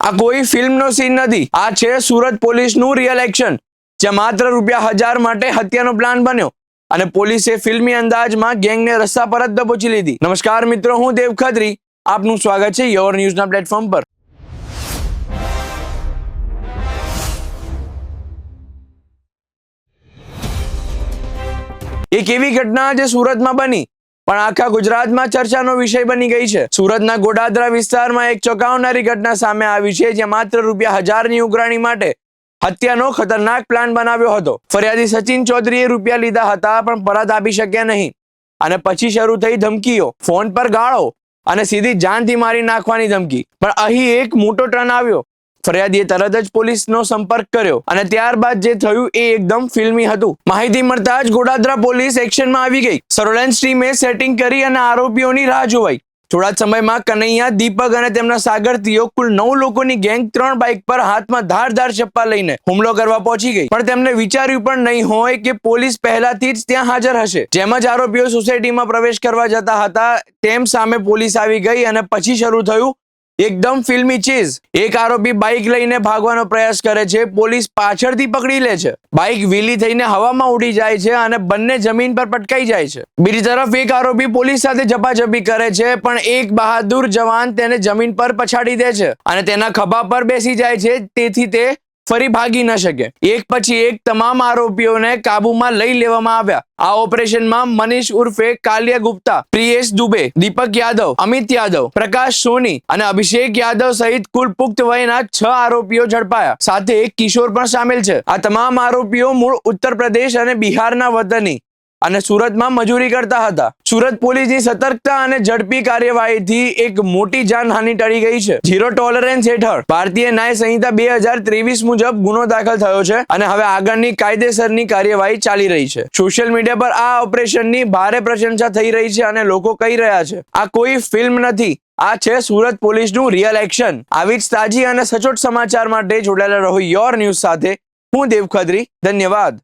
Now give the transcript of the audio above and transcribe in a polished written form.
આ કોઈ ફિલ્મનો સીન નથી, આ છે સુરત પોલીસનું રિયલ એક્શન, જ્યાં માત્ર ₹1000 માટે હત્યાનો પ્લાન બન્યો અને પોલીસે ફિલ્મી અંદાજમાં ગેંગને રસ્તા પર જ દબોચી લીધી. નમસ્કાર મિત્રો, હું દેવ ખત્રી, આપનું સ્વાગત છે યોર ન્યૂઝના પ્લેટફોર્મ પર. એક એવી ઘટના જે સુરતમાં બની પણ આખા ગુજરાતમાં ચર્ચાનો વિષય બની ગઈ છે. સુરતના ગોડાદરા વિસ્તારમાં એક ચોંકાવનારી ઘટના સામે આવી છે, જ્યાં માત્ર ₹1000ની ઉઘરાણી માટે હત્યાનો ખતરનાક પ્લાન બનાવ્યો હતો. ફરિયાદી સચિન ચૌધરીએ રૂપિયા લીધા હતા પણ પરત આપી શક્યા નહીં અને પછી શરૂ થઈ ધમકીઓ, ફોન પર ગાળો અને સીધી જાનથી મારી નાખવાની ધમકી. પણ અહીં એક મોટો ટર્ન આવ્યો. ફરિયાદીએ તરત જ પોલીસનો સંપર્ક કર્યો અને ત્યારબાદ જે થયું એ એકદમ ફિલ્મી હતું. માહિતી મળતા જ ગોડાદરા પોલીસ એક્શનમાં આવી ગઈ. સર્વેલન્સ ટીમે સેટિંગ કરી અને આરોપીઓની રાહ જોવાઈ. થોડા જ સમયમાં કનૈયા, દીપક અને તેમના સાગરતીઓ કુલ 9 લોકોની ગેંગ 3 બાઇક પર હાથમાં ધારદાર ચપ્પા લઈને હુમલો કરવા પહોંચી ગઈ. પણ તેમને વિચાર્યું પણ નહીં હોય કે પોલીસ પહેલાથી જ ત્યાં હાજર હશે. જેમ જ આરોપીઓ સોસાયટીમાં પ્રવેશ કરવા જતા હતા તેમ સામે પોલીસ આવી ગઈ અને પછી શરૂ થયું એકદમ ફિલ્મી ચીઝ. એક આરોપી બાઇક લઈને ભાગવાનો પ્રયાસ કરે છે, પોલીસ પાછળથી પકડી લે છે. બાઇક વ્હીલી થઈને હવામાં ઉડી જાય છે અને બંને જમીન પર પટકાઈ જાય છે. બીજી તરફ એક આરોપી પોલીસ સાથે ઝપાઝપી કરે છે પણ એક બહાદુર જવાન તેને જમીન પર પછાડી દે છે અને તેના ખભા પર બેસી જાય છે, તેથી તે ફરી ભાગી ન શકે. એક પછી એક તમામ આરોપીઓને કાબુમાં લઈ લેવામાં આવ્યા. આ ઓપરેશનમાં મનીષ ઉર્ફે કાલિયા ગુપ્તા, પ્રિયેશ દુબે, દીપક યાદવ, અમિત યાદવ, પ્રકાશ સોની અને અભિષેક યાદવ સહિત કુલ પુખ્ત વયના 6 આરોપીઓ ઝડપાયા. સાથે એક કિશોર પણ સામેલ છે. આ તમામ આરોપીઓ મૂળ ઉત્તર પ્રદેશ અને બિહારના વતની અને સુરતમાં મજૂરી કરતા હતા. સુરત પોલીસની સતર્કતા અને ઝડપી કાર્યવાહીથી એક મોટી જાનહાનિ ટળી ગઈ છે. ઝીરો ટોલરન્સ હેઠળ ભારતીય ન્યાય સંહિતા 2023 મુજબ ગુનો દાખલ થયો છે અને હવે આગળની કાયદેસરની કાર્યવાહી ચાલી રહી છે. સોશિયલ મીડિયા પર આ ઓપરેશનની ભારે પ્રશંસા થઈ રહી છે અને લોકો કહી રહ્યા છે આ કોઈ ફિલ્મ નથી, આ છે સુરત પોલીસનું રિયલ એક્શન. આવી જ તાજી અને સચોટ સમાચાર માટે જોડાયેલા રહો યોર ન્યૂઝ સાથે. હું દેવ ખત્રી. ધન્યવાદ.